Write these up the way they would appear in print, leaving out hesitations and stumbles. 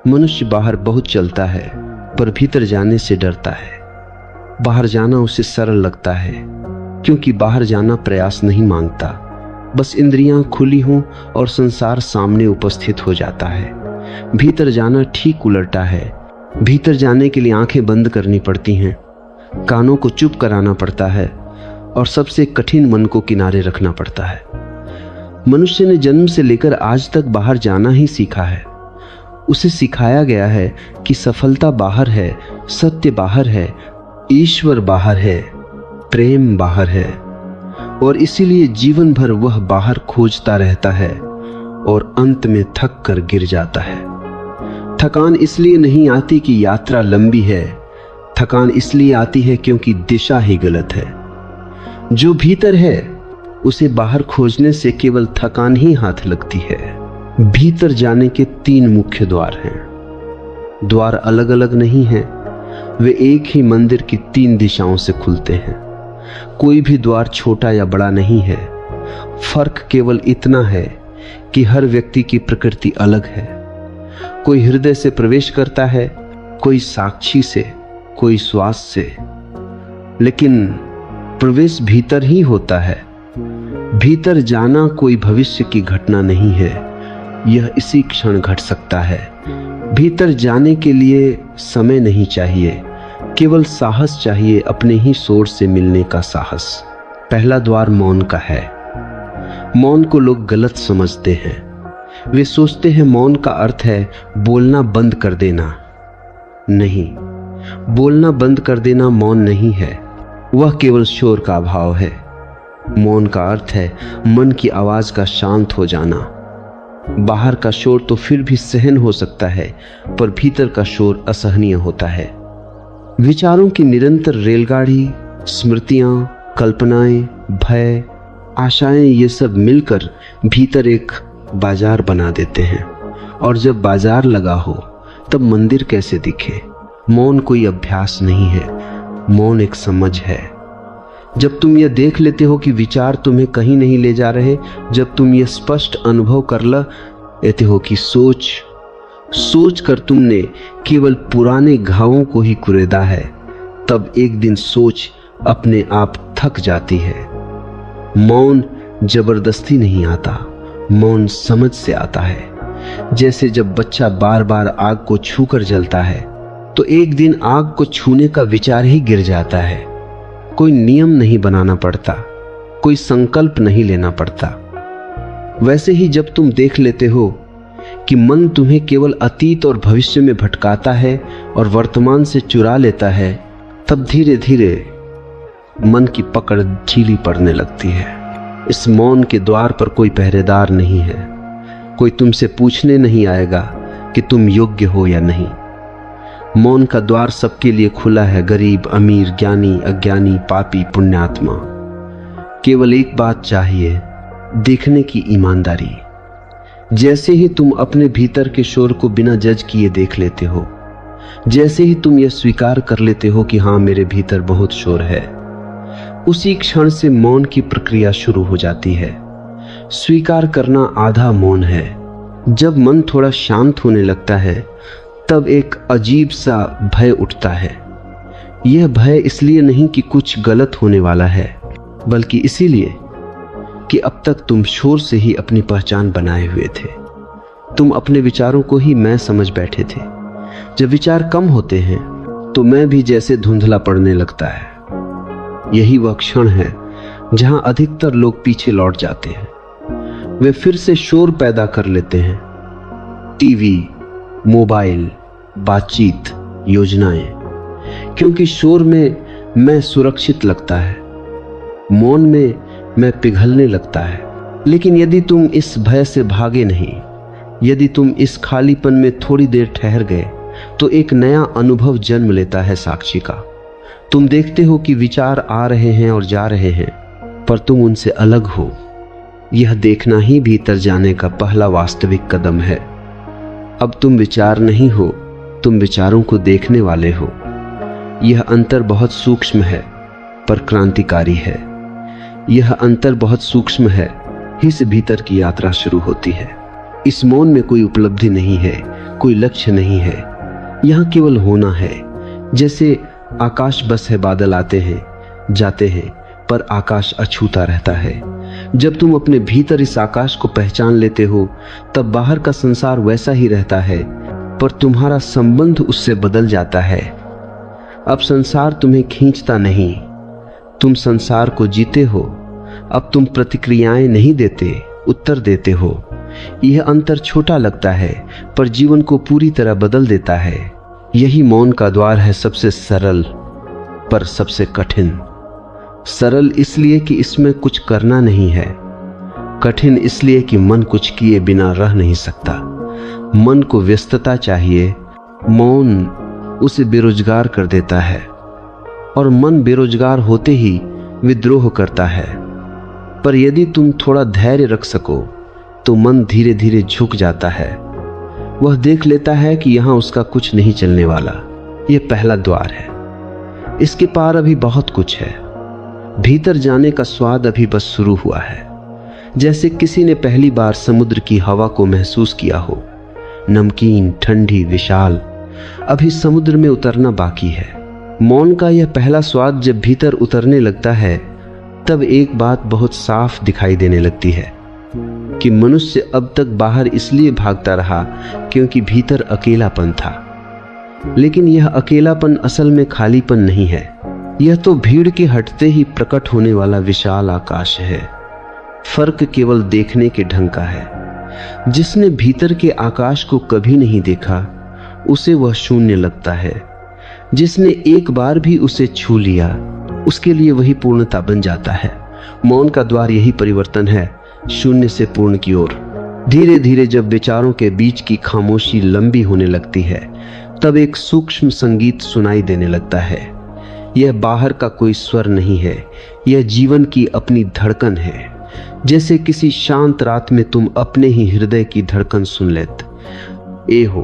मनुष्य बाहर बहुत चलता है पर भीतर जाने से डरता है। बाहर जाना उसे सरल लगता है क्योंकि बाहर जाना प्रयास नहीं मांगता, बस इंद्रियां खुली हों और संसार सामने उपस्थित हो जाता है। भीतर जाना ठीक उलटा है। भीतर जाने के लिए आंखें बंद करनी पड़ती हैं, कानों को चुप कराना पड़ता है और सबसे कठिन मन को किनारे रखना पड़ता है। मनुष्य ने जन्म से लेकर आज तक बाहर जाना ही सीखा है। उसे सिखाया गया है कि सफलता बाहर है, सत्य बाहर है, ईश्वर बाहर है, प्रेम बाहर है, और इसीलिए जीवन भर वह बाहर खोजता रहता है और अंत में थक कर गिर जाता है। थकान इसलिए नहीं आती कि यात्रा लंबी है, थकान इसलिए आती है क्योंकि दिशा ही गलत है। जो भीतर है उसे बाहर खोजने से केवल थकान ही हाथ लगती है। भीतर जाने के 3 मुख्य द्वार हैं। द्वार अलग अलग नहीं हैं, वे एक ही मंदिर की 3 दिशाओं से खुलते हैं। कोई भी द्वार छोटा या बड़ा नहीं है। फर्क केवल इतना है कि हर व्यक्ति की प्रकृति अलग है। कोई हृदय से प्रवेश करता है, कोई साक्षी से, कोई श्वास से, लेकिन प्रवेश भीतर ही होता है। भीतर जाना कोई भविष्य की घटना नहीं है, यह इसी क्षण घट सकता है। भीतर जाने के लिए समय नहीं चाहिए, केवल साहस चाहिए, अपने ही सोर्स से मिलने का साहस। पहला द्वार मौन का है। मौन को लोग गलत समझते हैं। वे सोचते हैं मौन का अर्थ है बोलना बंद कर देना। नहीं, बोलना बंद कर देना मौन नहीं है, वह केवल शोर का अभाव है। मौन का अर्थ है मन की आवाज का शांत हो जाना। बाहर का शोर तो फिर भी सहन हो सकता है, पर भीतर का शोर असहनीय होता है। विचारों की निरंतर रेलगाड़ी, स्मृतियां, कल्पनाएं, भय, आशाएं, ये सब मिलकर भीतर एक बाजार बना देते हैं। और जब बाजार लगा हो तब मंदिर कैसे दिखे? मौन कोई अभ्यास नहीं है, मौन एक समझ है। जब तुम यह देख लेते हो कि विचार तुम्हें कहीं नहीं ले जा रहे, जब तुम यह स्पष्ट अनुभव कर लेते हो कि सोच कर तुमने केवल पुराने घावों को ही कुरेदा है, तब एक दिन सोच अपने आप थक जाती है। मौन जबरदस्ती नहीं आता, मौन समझ से आता है। जैसे जब बच्चा बार बार आग को छूकर जलता है तो एक दिन आग को छूने का विचार ही गिर जाता है। कोई नियम नहीं बनाना पड़ता, कोई संकल्प नहीं लेना पड़ता। वैसे ही जब तुम देख लेते हो कि मन तुम्हें केवल अतीत और भविष्य में भटकाता है और वर्तमान से चुरा लेता है, तब धीरे धीरे मन की पकड़ ढीली पड़ने लगती है। इस मौन के द्वार पर कोई पहरेदार नहीं है। कोई तुमसे पूछने नहीं आएगा कि तुम योग्य हो या नहीं। मौन का द्वार सबके लिए खुला है, गरीब, अमीर, ज्ञानी, अज्ञानी, पापी, पुण्यात्मा। केवल एक बात चाहिए, देखने की ईमानदारी। जैसे ही तुम अपने भीतर के शोर को बिना जज किए देख लेते हो, जैसे ही तुम यह स्वीकार कर लेते हो कि हाँ, मेरे भीतर बहुत शोर है, उसी क्षण से मौन की प्रक्रिया शुरू हो जाती है। स्वीकार करना आधा मौन है। जब मन थोड़ा शांत होने लगता है तब एक अजीब सा भय उठता है। यह भय इसलिए नहीं कि कुछ गलत होने वाला है, बल्कि इसीलिए कि अब तक तुम शोर से ही अपनी पहचान बनाए हुए थे। तुम अपने विचारों को ही मैं समझ बैठे थे। जब विचार कम होते हैं तो मैं भी जैसे धुंधला पड़ने लगता है। यही वह क्षण है जहां अधिकतर लोग पीछे लौट जाते हैं। वे फिर से शोर पैदा कर लेते हैं। टीवी, मोबाइल, बातचीत, योजनाएं। क्योंकि शोर में मैं सुरक्षित लगता है, मौन में मैं पिघलने लगता है। लेकिन यदि तुम इस भय से भागे नहीं, यदि तुम इस खालीपन में थोड़ी देर ठहर गए, तो एक नया अनुभव जन्म लेता है साक्षी का। तुम देखते हो कि विचार आ रहे हैं और जा रहे हैं, पर तुम उनसे अलग हो। यह देखना ही भीतर जाने का पहला वास्तविक कदम है। अब तुम विचार नहीं हो, तुम विचारों को देखने वाले हो। यह अंतर बहुत सूक्ष्म है पर क्रांतिकारी है। यह अंतर बहुत सूक्ष्म है, इस भीतर की यात्रा शुरू होती है। इस मौन में कोई उपलब्धि नहीं है, कोई लक्ष्य नहीं है, यहाँ केवल होना है। जैसे आकाश बस है, बादल आते हैं जाते हैं पर आकाश अछूता रहता है। जब तुम अपने भीतर इस आकाश को पहचान लेते हो तब बाहर का संसार वैसा ही रहता है, पर तुम्हारा संबंध उससे बदल जाता है। अब संसार तुम्हें खींचता नहीं, तुम संसार को जीते हो। अब तुम प्रतिक्रियाएं नहीं देते, उत्तर देते हो। यह अंतर छोटा लगता है पर जीवन को पूरी तरह बदल देता है। यही मौन का द्वार है, सबसे सरल पर सबसे कठिन। सरल इसलिए कि इसमें कुछ करना नहीं है, कठिन इसलिए कि मन कुछ किए बिना रह नहीं सकता। मन को व्यस्तता चाहिए, मौन उसे बेरोजगार कर देता है और मन बेरोजगार होते ही विद्रोह करता है। पर यदि तुम थोड़ा धैर्य रख सको तो मन धीरे धीरे झुक जाता है। वह देख लेता है कि यहाँ उसका कुछ नहीं चलने वाला। यह पहला द्वार है, इसके पार अभी बहुत कुछ है। भीतर जाने का स्वाद अभी बस शुरू हुआ है। जैसे किसी ने पहली बार समुद्र की हवा को महसूस किया हो, नमकीन, ठंडी, विशाल। अभी समुद्र में उतरना बाकी है। मौन का यह पहला स्वाद जब भीतर उतरने लगता है तब एक बात बहुत साफ दिखाई देने लगती है कि मनुष्य अब तक बाहर इसलिए भागता रहा क्योंकि भीतर अकेलापन था। लेकिन यह अकेलापन असल में खालीपन नहीं है, यह तो भीड़ के हटते ही प्रकट होने वाला विशाल आकाश है। फर्क केवल देखने के ढंग का है। जिसने भीतर के आकाश को कभी नहीं देखा उसे वह शून्य लगता है। जिसने एक बार भी उसे छू लिया उसके लिए वही पूर्णता बन जाता है। मौन का द्वार यही परिवर्तन है, शून्य से पूर्ण की ओर। धीरे धीरे जब विचारों के बीच की खामोशी लंबी होने लगती है तब एक सूक्ष्म संगीत सुनाई देने लगता है। यह बाहर का कोई स्वर नहीं है, यह जीवन की अपनी धड़कन है। जैसे किसी शांत रात में तुम अपने ही हृदय की धड़कन सुन लेते। ए हो,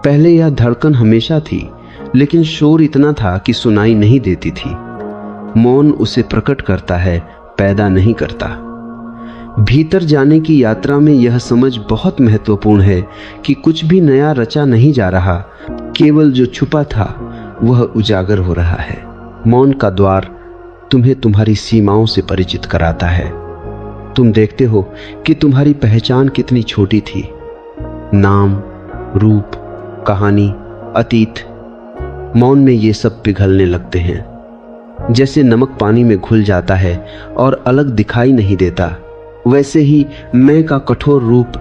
पहले यह धड़कन हमेशा थी लेकिन शोर इतना था कि सुनाई नहीं देती थी। मौन उसे प्रकट करता है, पैदा नहीं करता। भीतर जाने की यात्रा में यह समझ बहुत महत्वपूर्ण है कि कुछ भी नया रचा नहीं जा रहा, केवल जो छुपा था वह उजागर हो रहा है। मौन का द्वार तुम्हें तुम्हारी सीमाओं से परिचित कराता है। तुम देखते हो कि तुम्हारी पहचान कितनी छोटी थी। नाम, रूप, कहानी, अतीत। मौन में ये सब पिघलने लगते हैं। जैसे नमक पानी में घुल जाता है और अलग दिखाई नहीं देता, वैसे ही मैं का कठोर रूप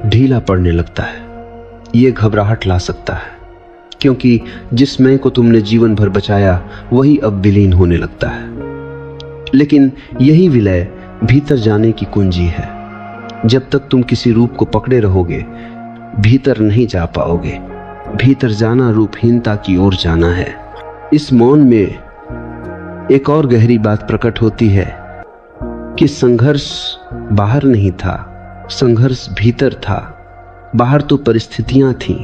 ढीला पड़ने लगता है। ये घबराहट ला सकता है क्योंकि जिस मैं को तुमने जीवन भर बचाया वही अब विलीन होने लगता है। लेकिन यही विलय भीतर जाने की कुंजी है। जब तक तुम किसी रूप को पकड़े रहोगे भीतर नहीं जा पाओगे। भीतर जाना रूपहीनता की ओर जाना है। इस मौन में एक और गहरी बात प्रकट होती है कि संघर्ष बाहर नहीं था, संघर्ष भीतर था। बाहर तो परिस्थितियां थीं,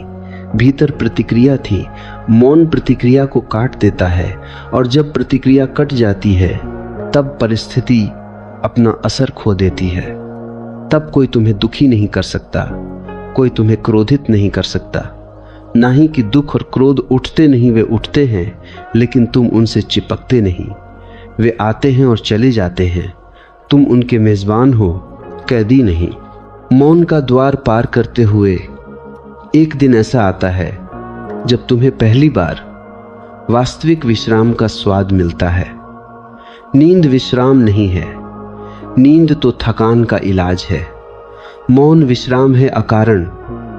भीतर प्रतिक्रिया थी। मौन प्रतिक्रिया को काट देता है और जब प्रतिक्रिया कट जाती है तब परिस्थिति अपना असर खो देती है। तब कोई तुम्हें दुखी नहीं कर सकता, कोई तुम्हें क्रोधित नहीं कर सकता। ना ही कि दुख और क्रोध उठते नहीं, वे उठते हैं लेकिन तुम उनसे चिपकते नहीं। वे आते हैं और चले जाते हैं, तुम उनके मेजबान हो, कैदी नहीं। मौन का द्वार पार करते हुए एक दिन ऐसा आता है जब तुम्हें पहली बार वास्तविक विश्राम का स्वाद मिलता है। नींद विश्राम नहीं है, नींद तो थकान का इलाज है। मौन विश्राम है अकारण,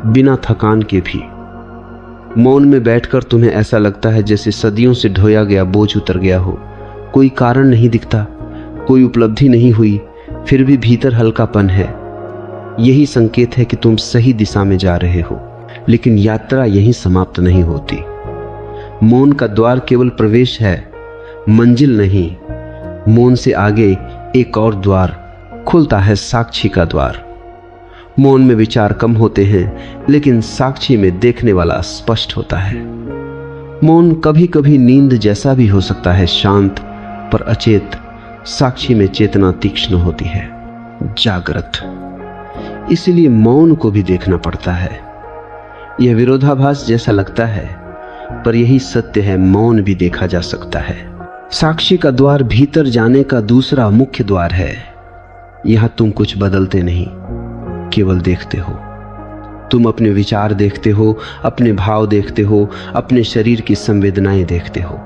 बिना थकान के भी। मौन में बैठकर तुम्हें ऐसा लगता है जैसे सदियों से ढोया गया बोझ उतर गया हो। कोई कारण नहीं दिखता, कोई उपलब्धि नहीं हुई, फिर भी भीतर हल्कापन है। यही संकेत है कि तुम सही दिशा में जा रहे हो। लेकिन यात्रा यहीं समाप्त नहीं होती। मौन का द्वार केवल प्रवेश है, मंजिल नहीं। मौन से आगे एक और द्वार खुलता है, साक्षी का द्वार। मौन में विचार कम होते हैं लेकिन साक्षी में देखने वाला स्पष्ट होता है। मौन कभी कभी नींद जैसा भी हो सकता है, शांत पर अचेत। साक्षी में चेतना तीक्ष्ण होती है, जागृत। इसलिए मौन को भी देखना पड़ता है। यह विरोधाभास जैसा लगता है, पर यही सत्य है। मौन भी देखा जा सकता है। साक्षी का द्वार भीतर जाने का दूसरा मुख्य द्वार है। यहां तुम कुछ बदलते नहीं, केवल देखते हो। तुम अपने विचार देखते हो, अपने भाव देखते हो, अपने शरीर की संवेदनाएं देखते हो।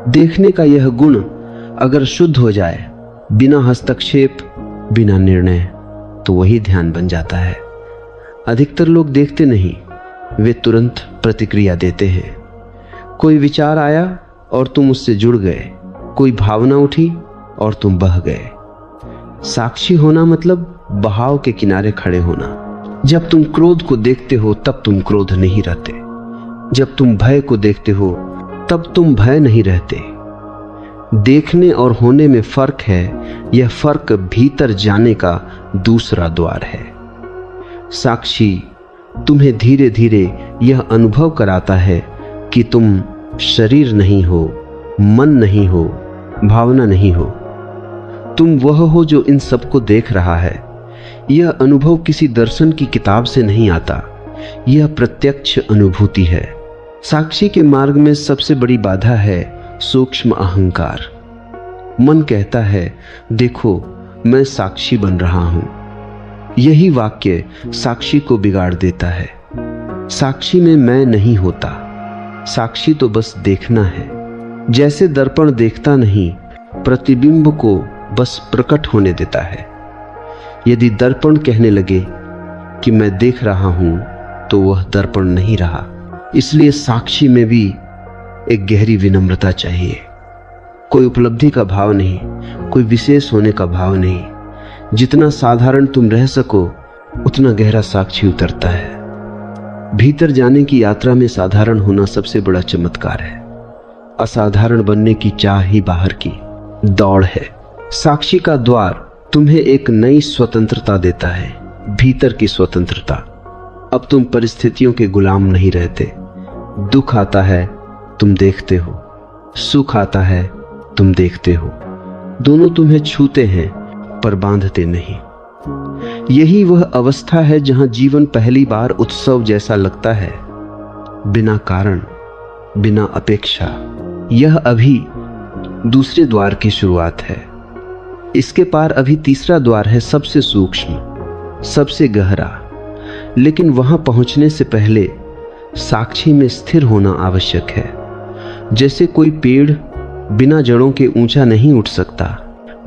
देखने का यह गुण अगर शुद्ध हो जाए, बिना हस्तक्षेप, बिना निर्णय, तो वही ध्यान बन जाता है। अधिकतर लोग देखते नहीं, वे तुरंत प्रतिक्रिया देते हैं। कोई विचार आया और तुम उससे जुड़ गए, कोई भावना उठी और तुम बह गए। साक्षी होना मतलब बहाव के किनारे खड़े होना। जब तुम क्रोध को देखते हो तब तुम क्रोध नहीं रहते। जब तुम भय को देखते हो तब तुम भय नहीं रहते। देखने और होने में फर्क है। यह फर्क भीतर जाने का दूसरा द्वार है। साक्षी तुम्हें धीरे धीरे यह अनुभव कराता है कि तुम शरीर नहीं हो, मन नहीं हो, भावना नहीं हो। तुम वह हो जो इन सबको देख रहा है। यह अनुभव किसी दर्शन की किताब से नहीं आता, यह प्रत्यक्ष अनुभूति है। साक्षी के मार्ग में सबसे बड़ी बाधा है सूक्ष्म अहंकार। मन कहता है, देखो मैं साक्षी बन रहा हूं। यही वाक्य साक्षी को बिगाड़ देता है। साक्षी में मैं नहीं होता। साक्षी तो बस देखना है। जैसे दर्पण देखता नहीं, प्रतिबिंब को बस प्रकट होने देता है। यदि दर्पण कहने लगे कि मैं देख रहा हूं, तो वह दर्पण नहीं रहा। इसलिए साक्षी में भी एक गहरी विनम्रता चाहिए। कोई उपलब्धि का भाव नहीं, कोई विशेष होने का भाव नहीं। जितना साधारण तुम रह सको, उतना गहरा साक्षी उतरता है। भीतर जाने की यात्रा में साधारण होना सबसे बड़ा चमत्कार है। असाधारण बनने की चाह ही बाहर की दौड़ है। साक्षी का द्वार तुम्हें एक नई स्वतंत्रता देता है, भीतर की स्वतंत्रता। अब तुम परिस्थितियों के गुलाम नहीं रहते। दुख आता है, तुम देखते हो। सुख आता है, तुम देखते हो। दोनों तुम्हें छूते हैं पर बांधते नहीं। यही वह अवस्था है जहां जीवन पहली बार उत्सव जैसा लगता है, बिना कारण, बिना अपेक्षा। यह अभी दूसरे द्वार की शुरुआत है। इसके पार अभी तीसरा द्वार है, सबसे सूक्ष्म, सबसे गहरा। लेकिन वहां पहुंचने से पहले साक्षी में स्थिर होना आवश्यक है। जैसे कोई पेड़ बिना जड़ों के ऊंचा नहीं उठ सकता,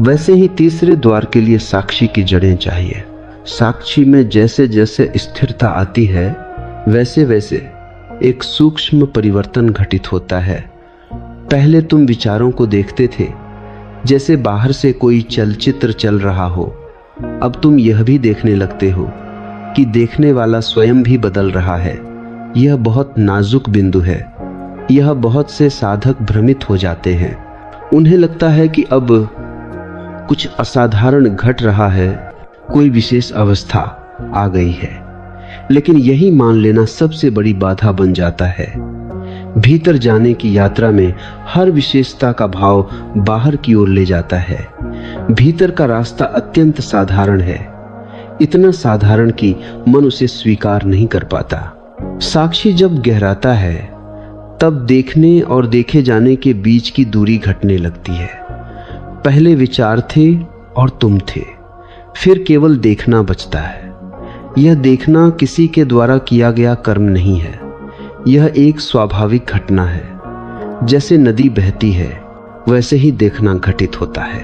वैसे ही तीसरे द्वार के लिए साक्षी की जड़ें चाहिए। साक्षी में जैसे जैसे स्थिरता आती है, वैसे वैसे एक सूक्ष्म परिवर्तन घटित होता है। पहले तुम विचारों को देखते थे जैसे बाहर से कोई चलचित्र चल रहा हो। अब तुम यह भी देखने लगते हो कि देखने वाला स्वयं भी बदल रहा है। यह बहुत नाजुक बिंदु है। यह बहुत से साधक भ्रमित हो जाते हैं। उन्हें लगता है कि अब कुछ असाधारण घट रहा है, कोई विशेष अवस्था आ गई है। लेकिन यही मान लेना सबसे बड़ी बाधा बन जाता है। भीतर जाने की यात्रा में हर विशेषता का भाव बाहर की ओर ले जाता है। भीतर का रास्ता अत्यंत साधारण है, इतना साधारण कि मन उसे स्वीकार नहीं कर पाता। साक्षी जब गहराता है, तब देखने और देखे जाने के बीच की दूरी घटने लगती है। पहले विचार थे और तुम थे, फिर केवल देखना बचता है। यह देखना किसी के द्वारा किया गया कर्म नहीं है, यह एक स्वाभाविक घटना है। जैसे नदी बहती है, वैसे ही देखना घटित होता है।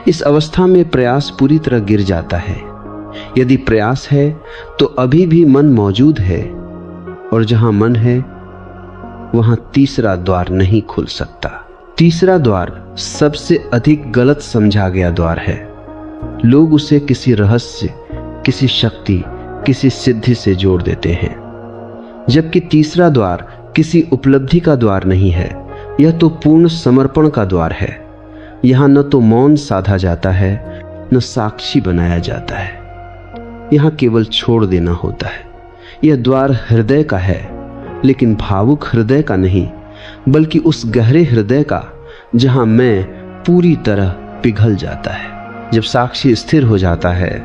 इस अवस्था में प्रयास पूरी तरह गिर जाता है। यदि प्रयास है तो अभी भी मन मौजूद है, और जहां मन है वहां तीसरा द्वार नहीं खुल सकता। तीसरा द्वार सबसे अधिक गलत समझा गया द्वार है। लोग उसे किसी रहस्य, किसी शक्ति, किसी सिद्धि से जोड़ देते हैं, जबकि तीसरा द्वार किसी उपलब्धि का द्वार नहीं है। यह तो पूर्ण समर्पण का द्वार है। यहां न तो मौन साधा जाता है, न साक्षी बनाया जाता है। यहां केवल छोड़ देना होता है। यह द्वार हृदय का है, लेकिन भावुक हृदय का नहीं, बल्कि उस गहरे हृदय का जहां मैं पूरी तरह पिघल जाता है। जब साक्षी स्थिर हो जाता है,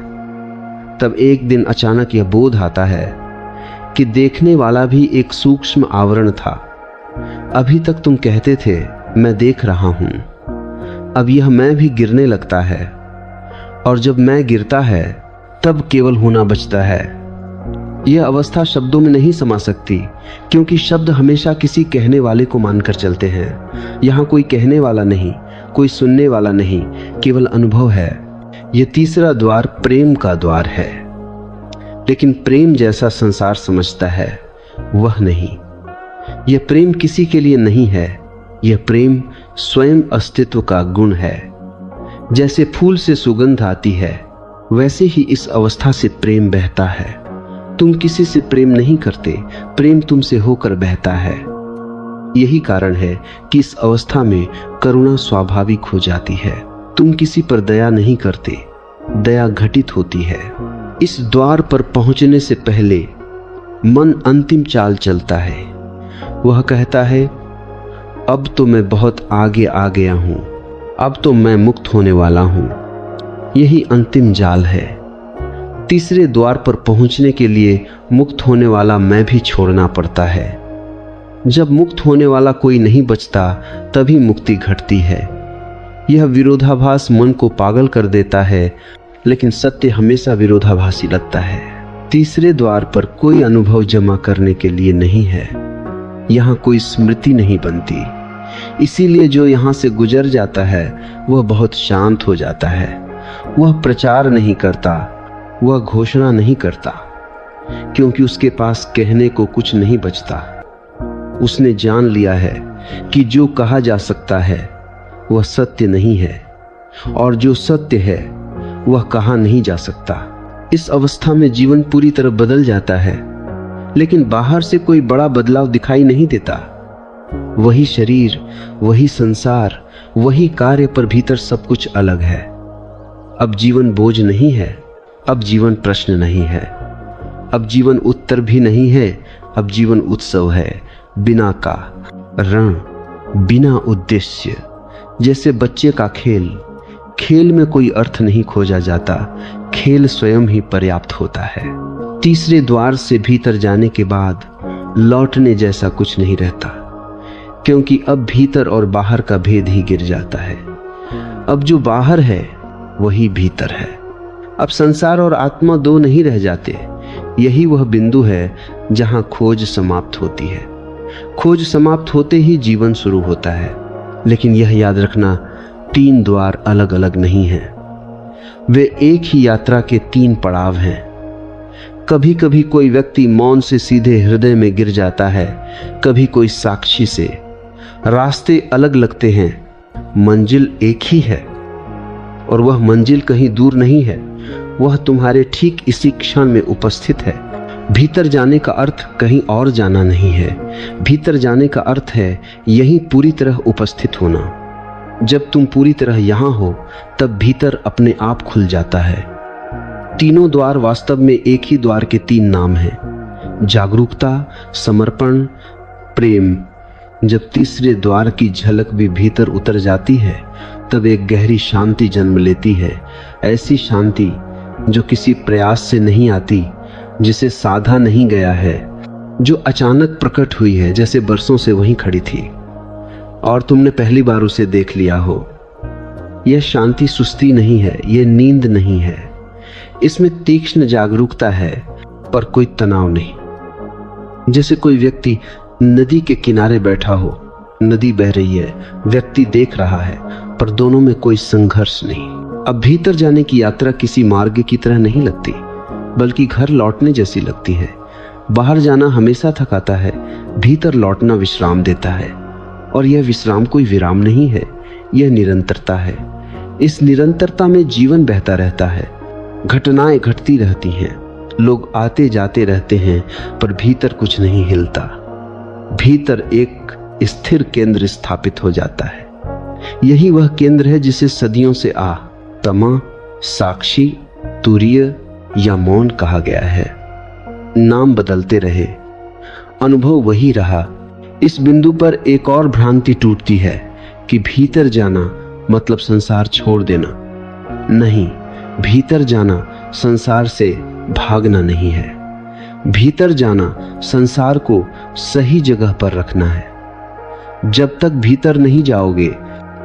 तब एक दिन अचानक यह बोध आता है, कि देखने वाला भी एक सूक्ष्म आवरण था। अभी तक तुम कहते थे मैं देख रहा हूं, अब यह मैं भी गिरने लगता है, और जब मैं गिरता है तब केवल होना बचता है। यह अवस्था शब्दों में नहीं समा सकती, क्योंकि शब्द हमेशा किसी कहने वाले को मानकर चलते हैं। यहाँ कोई कहने वाला नहीं, कोई सुनने वाला नहीं, केवल अनुभव है। यह तीसरा द्वार प्रेम का द्वार है, लेकिन प्रेम जैसा संसार समझता है वह नहीं। यह प्रेम किसी के लिए नहीं है, यह प्रेम स्वयं अस्तित्व का गुण है। जैसे फूल से सुगंध आती है, वैसे ही इस अवस्था से प्रेम बहता है। तुम किसी से प्रेम नहीं करते, प्रेम तुमसे होकर बहता है। यही कारण है कि इस अवस्था में करुणा स्वाभाविक हो जाती है। तुम किसी पर दया नहीं करते, दया घटित होती है। इस द्वार पर पहुंचने से पहले मन अंतिम चाल चलता है। वह कहता है, अब तो मैं बहुत आगे आ गया हूं, अब तो मैं मुक्त होने वाला हूं। यही अंतिम जाल है। तीसरे द्वार पर पहुंचने के लिए मुक्त होने वाला मैं भी छोड़ना पड़ता है। जब मुक्त होने वाला कोई नहीं बचता, तभी मुक्ति घटती है। यह विरोधाभास मन को पागल कर देता है, लेकिन सत्य हमेशा विरोधाभासी लगता है। तीसरे द्वार पर कोई अनुभव जमा करने के लिए नहीं है। यहाँ कोई स्मृति नहीं बनती, इसीलिए जो यहाँ से गुजर जाता है वह बहुत शांत हो जाता है। वह प्रचार नहीं करता, वह घोषणा नहीं करता, क्योंकि उसके पास कहने को कुछ नहीं बचता। उसने जान लिया है कि जो कहा जा सकता है वह सत्य नहीं है, और जो सत्य है वह कहा नहीं जा सकता। इस अवस्था में जीवन पूरी तरह बदल जाता है, लेकिन बाहर से कोई बड़ा बदलाव दिखाई नहीं देता। वही शरीर, वही संसार, वही कार्य, पर भीतर सब कुछ अलग है। अब जीवन बोझ नहीं है, अब जीवन प्रश्न नहीं है, अब जीवन उत्तर भी नहीं है, अब जीवन उत्सव है। बिना का रण, बिना उद्देश्य, जैसे बच्चे का खेल। खेल में कोई अर्थ नहीं खोजा जाता, खेल स्वयं ही पर्याप्त होता है। तीसरे द्वार से भीतर जाने के बाद लौटने जैसा कुछ नहीं रहता, क्योंकि अब भीतर और बाहर का भेद ही गिर जाता है। अब जो बाहर है वही भीतर है। अब संसार और आत्मा दो नहीं रह जाते। यही वह बिंदु है जहां खोज समाप्त होती है। खोज समाप्त होते ही जीवन शुरू होता है। लेकिन यह याद रखना, तीन द्वार अलग अलग नहीं हैं, वे एक ही यात्रा के तीन पड़ाव हैं। कभी कभी कोई व्यक्ति मौन से सीधे हृदय में गिर जाता है, कभी कोई साक्षी से। रास्ते अलग लगते हैं, मंजिल एक ही है, और वह मंजिल कहीं दूर नहीं है, वह तुम्हारे ठीक इसी क्षण में उपस्थित है। भीतर जाने का अर्थ कहीं और जाना नहीं है, भीतर जाने का अर्थ है यहीं पूरी तरह उपस्थित होना। जब तुम पूरी तरह यहां हो, तब भीतर अपने आप खुल जाता है। तीनों द्वार वास्तव में एक ही द्वार के तीन नाम हैं: जागरूकता, समर्पण, प्रेम। जब तीसरे द्वार की झलक भी भीतर उतर जाती है, तब एक गहरी शांति जन्म लेती है। ऐसी शांति जो किसी प्रयास से नहीं आती, जिसे साधा नहीं गया है, जो अचानक प्रकट हुई है, जैसे बरसों से वहीं खड़ी थी और तुमने पहली बार उसे देख लिया हो। यह शांति सुस्ती नहीं है, यह नींद नहीं है। इसमें तीक्ष्ण जागरूकता है, पर कोई तनाव नहीं। जैसे कोई व्यक्ति नदी के किनारे बैठा हो, नदी बह रही है, व्यक्ति देख रहा है, पर दोनों में कोई संघर्ष नहीं। अब भीतर जाने की यात्रा किसी मार्ग की तरह नहीं लगती, बल्कि घर लौटने जैसी लगती है। बाहर जाना हमेशा थकाता है, भीतर लौटना विश्राम देता है। और यह विश्राम कोई विराम नहीं है, यह निरंतरता है। इस निरंतरता में जीवन बहता रहता है, घटनाएं घटती रहती हैं, लोग आते जाते रहते हैं, पर भीतर कुछ नहीं हिलता। भीतर एक स्थिर केंद्र स्थापित हो जाता है। यही वह केंद्र है जिसे सदियों से तमा, साक्षी, तुरीय या मौन कहा गया है। नाम बदलते रहे, अनुभव वही रहा। इस बिंदु पर एक और भ्रांति टूटती है कि भीतर जाना मतलब संसार छोड़ देना। नहीं, भीतर जाना संसार से भागना नहीं है। भीतर जाना संसार को सही जगह पर रखना है। जब तक भीतर नहीं जाओगे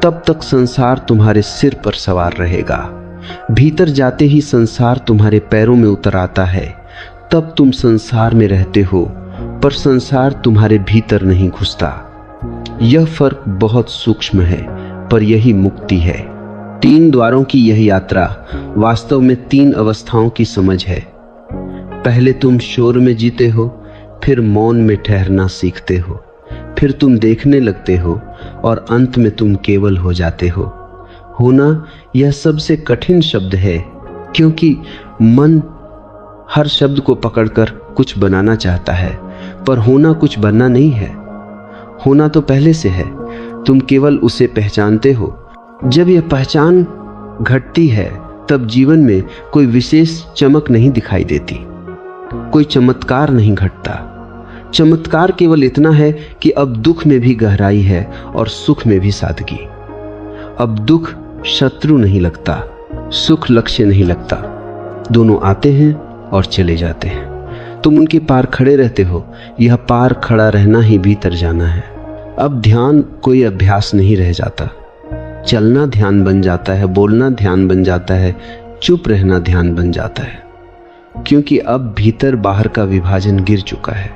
तब तक संसार तुम्हारे सिर पर सवार रहेगा। भीतर जाते ही संसार तुम्हारे पैरों में उतर आता है, तब तुम संसार में रहते हो, पर संसार तुम्हारे भीतर नहीं घुसता। यह फर्क बहुत सूक्ष्म है, पर यही मुक्ति है। 3 द्वारों की यह यात्रा वास्तव में 3 अवस्थाओं की समझ है। पहले तुम शोर में जीते हो, फिर मौन में ठहरना सीखते हो, फिर तुम देखने लगते हो और अंत में तुम केवल हो जाते हो। होना यह सबसे कठिन शब्द है, क्योंकि मन हर शब्द को पकड़कर कुछ बनाना चाहता है, पर होना कुछ बनना नहीं है। होना तो पहले से है, तुम केवल उसे पहचानते हो। जब यह पहचान घटती है तब जीवन में कोई विशेष चमक नहीं दिखाई देती, कोई चमत्कार नहीं घटता। चमत्कार केवल इतना है कि अब दुख में भी गहराई है और सुख में भी सादगी। अब दुख शत्रु नहीं लगता, सुख लक्ष्य नहीं लगता। दोनों आते हैं और चले जाते हैं, तुम उनके पार खड़े रहते हो। यह पार खड़ा रहना ही भीतर जाना है। अब ध्यान कोई अभ्यास नहीं रह जाता। चलना ध्यान बन जाता है, बोलना ध्यान बन जाता है, चुप रहना ध्यान बन जाता है, क्योंकि अब भीतर बाहर का विभाजन गिर चुका है।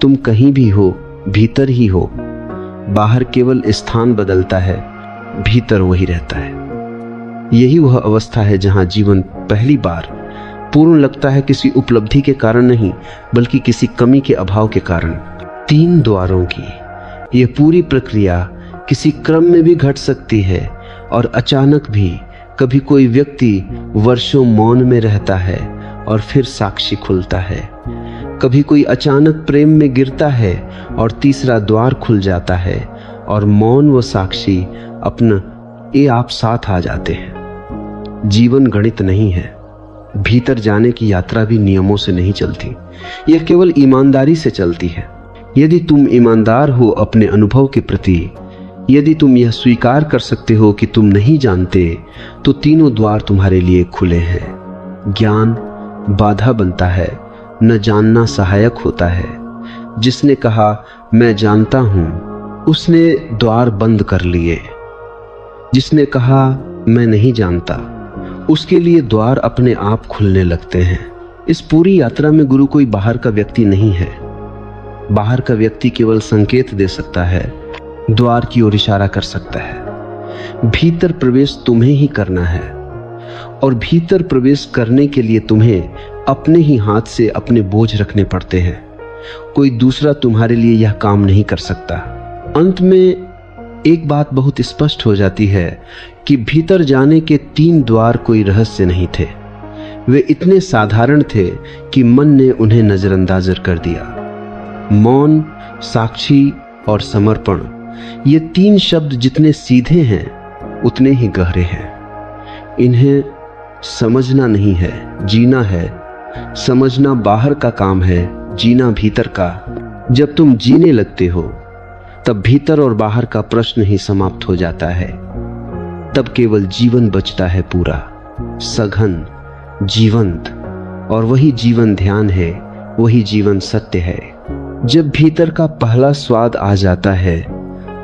तुम कहीं भी हो, भीतर ही हो। बाहर केवल स्थान बदलता है, भीतर वही रहता है। यही वह अवस्था है जहां जीवन पहली बार पूर्ण लगता है, किसी उपलब्धि के कारण नहीं, बल्कि किसी कमी के अभाव के कारण। 3 द्वारों की यह पूरी प्रक्रिया किसी क्रम में भी घट सकती है और अचानक भी। कभी कोई व्यक्ति वर्षों मौन में रहता है और फिर साक्षी खुलता है। कभी कोई अचानक प्रेम में गिरता है और तीसरा द्वार खुल जाता है और मौन व साक्षी अपना आप साथ आ जाते हैं। जीवन गणित नहीं है। भीतर जाने की यात्रा भी नियमों से नहीं चलती, यह केवल ईमानदारी से चलती है। यदि तुम ईमानदार हो अपने अनुभव के प्रति, यदि तुम यह स्वीकार कर सकते हो कि तुम नहीं जानते, तो तीनों द्वार तुम्हारे लिए खुले हैं। ज्ञान बाधा बनता है, न जानना सहायक होता है। जिसने कहा मैं जानता हूं, उसने द्वार बंद कर लिए। जिसने कहा मैं नहीं जानता, उसके लिए द्वार अपने आप खुलने लगते हैं। इस पूरी यात्रा में गुरु कोई बाहर का व्यक्ति नहीं है। बाहर का व्यक्ति केवल संकेत दे सकता है, द्वार की ओर इशारा कर सकता है। भीतर प्रवेश तुम्हें ही करना है, और भीतर प्रवेश करने के लिए तुम्हें अपने ही हाथ से अपने बोझ रखने पड़ते हैं। कोई दूसरा तुम्हारे लिए यह काम नहीं कर सकता। अंत में एक बात बहुत स्पष्ट हो जाती है कि भीतर जाने के 3 द्वार कोई रहस्य नहीं थे। वे इतने साधारण थे कि मन ने उन्हें नजरअंदाज कर दिया। मौन, साक्षी और समर्पण, ये 3 शब्द जितने सीधे हैं उतने ही गहरे हैं। इन्हें समझना नहीं है, जीना है। समझना बाहर का काम है, जीना भीतर का। जब तुम जीने लगते हो तब भीतर और बाहर का प्रश्न ही समाप्त हो जाता है। तब केवल जीवन बचता है, पूरा, सघन, जीवंत। और वही जीवन ध्यान है, वही जीवन सत्य है। जब भीतर का पहला स्वाद आ जाता है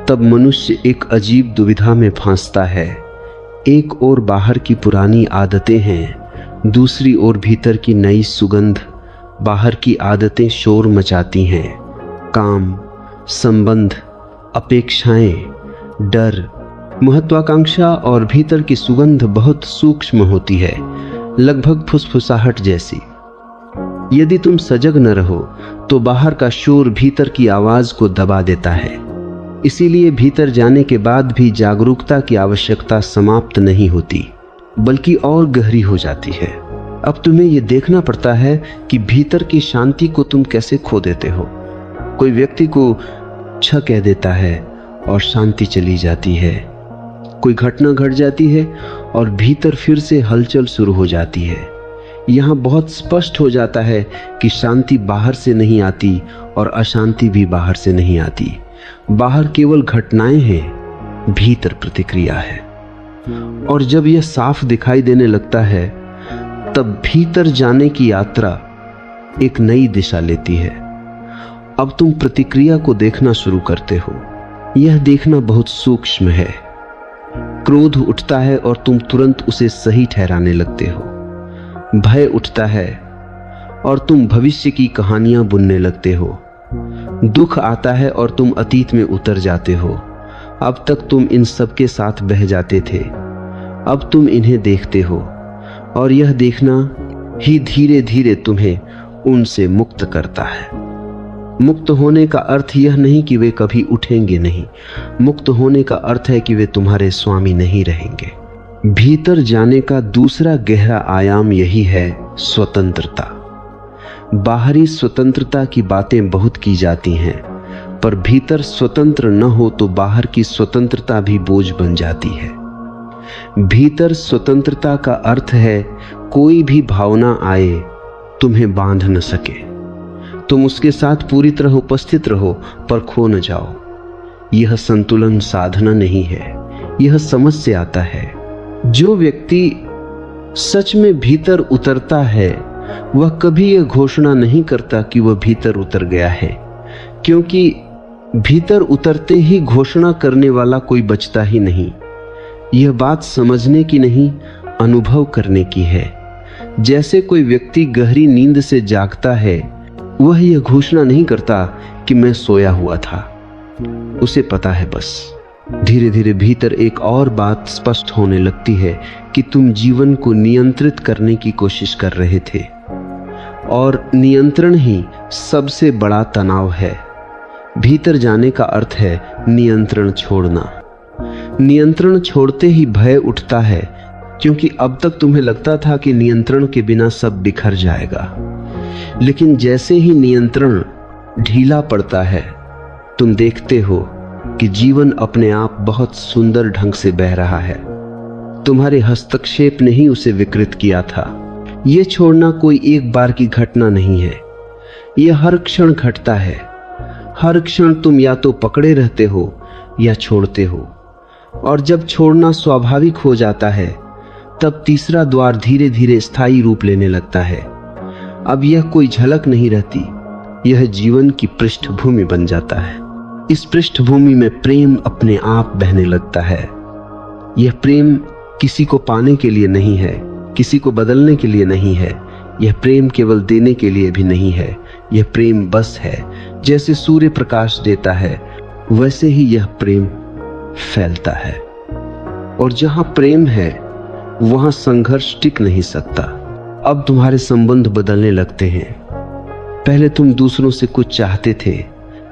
तब मनुष्य एक अजीब दुविधा में फंसता है। एक ओर बाहर की पुरानी आदतें हैं, दूसरी ओर भीतर की नई सुगंध। बाहर की आदतें शोर मचाती हैं, काम, संबंध, अपेक्षाएं, डर, महत्वाकांक्षा, और भीतर की सुगंध बहुत सूक्ष्म होती है, लगभग फुसफुसाहट जैसी। यदि तुम सजग न रहो तो बाहर का शोर भीतर की आवाज को दबा देता है। इसीलिए भीतर जाने के बाद भी जागरूकता की आवश्यकता समाप्त नहीं होती, बल्कि और गहरी हो जाती है। अब तुम्हें यह देखना पड़ता है कि भीतर की शांति को तुम कैसे खो देते हो। कोई व्यक्ति को छ कह देता है और शांति चली जाती है। कोई घटना घट जाती है और भीतर फिर से हलचल शुरू हो जाती है। यहाँ बहुत स्पष्ट हो जाता है कि शांति बाहर से नहीं आती और अशांति भी बाहर से नहीं आती। बाहर केवल घटनाएं हैं, भीतर प्रतिक्रिया है। और जब यह साफ दिखाई देने लगता है तब भीतर जाने की यात्रा एक नई दिशा लेती है। अब तुम प्रतिक्रिया को देखना शुरू करते हो। यह देखना बहुत सूक्ष्म है। क्रोध उठता है और तुम तुरंत उसे सही ठहराने लगते हो। भय उठता है और तुम भविष्य की कहानियां बुनने लगते हो। दुख आता है और तुम अतीत में उतर जाते हो। अब तक तुम इन सब के साथ बह जाते थे, अब तुम इन्हें देखते हो, और यह देखना ही धीरे धीरे तुम्हें उनसे मुक्त करता है। मुक्त होने का अर्थ यह नहीं कि वे कभी उठेंगे नहीं। मुक्त होने का अर्थ है कि वे तुम्हारे स्वामी नहीं रहेंगे। भीतर जाने का दूसरा गहरा आयाम यही है, स्वतंत्रता। बाहरी स्वतंत्रता की बातें बहुत की जाती हैं, पर भीतर स्वतंत्र न हो तो बाहर की स्वतंत्रता भी बोझ बन जाती है। भीतर स्वतंत्रता का अर्थ है कोई भी भावना आए तुम्हें बांध न सके। तुम उसके साथ पूरी तरह उपस्थित रहो पर खो न जाओ। यह संतुलन साधना नहीं है, यह समझ से आता है। जो व्यक्ति सच में भीतर उतरता है वह कभी यह घोषणा नहीं करता कि वह भीतर उतर गया है, क्योंकि भीतर उतरते ही घोषणा करने वाला कोई बचता ही नहीं। यह बात समझने की नहीं, अनुभव करने की है। जैसे कोई व्यक्ति गहरी नींद से जागता है, वह यह घोषणा नहीं करता कि मैं सोया हुआ था। उसे पता है बस। धीरे धीरे भीतर एक और बात स्पष्ट होने लगती है कि तुम जीवन को नियंत्रित करने की कोशिश कर रहे थे, और नियंत्रण ही सबसे बड़ा तनाव है। भीतर जाने का अर्थ है नियंत्रण छोड़ना। नियंत्रण छोड़ते ही भय उठता है, क्योंकि अब तक तुम्हें लगता था कि नियंत्रण के बिना सब बिखर जाएगा। लेकिन जैसे ही नियंत्रण ढीला पड़ता है, तुम देखते हो कि जीवन अपने आप बहुत सुंदर ढंग से बह रहा है। तुम्हारे हस्तक्षेप ने ही उसे विकृत किया था। यह छोड़ना कोई एक बार की घटना नहीं है, यह हर क्षण घटता है। हर क्षण तुम या तो पकड़े रहते हो या छोड़ते हो, और जब छोड़ना स्वाभाविक हो जाता है तब तीसरा द्वार धीरे धीरे स्थायी रूप लेने लगता है। अब यह कोई झलक नहीं रहती, यह जीवन की पृष्ठभूमि बन जाता है। इस पृष्ठभूमि में प्रेम अपने आप बहने लगता है। यह प्रेम किसी को पाने के लिए नहीं है, किसी को बदलने के लिए नहीं है। यह प्रेम केवल देने के लिए भी नहीं है, यह प्रेम बस है। जैसे सूर्य प्रकाश देता है, वैसे ही यह प्रेम फैलता है। और जहां प्रेम है वहां संघर्ष टिक नहीं सकता। अब तुम्हारे संबंध बदलने लगते हैं। पहले तुम दूसरों से कुछ चाहते थे,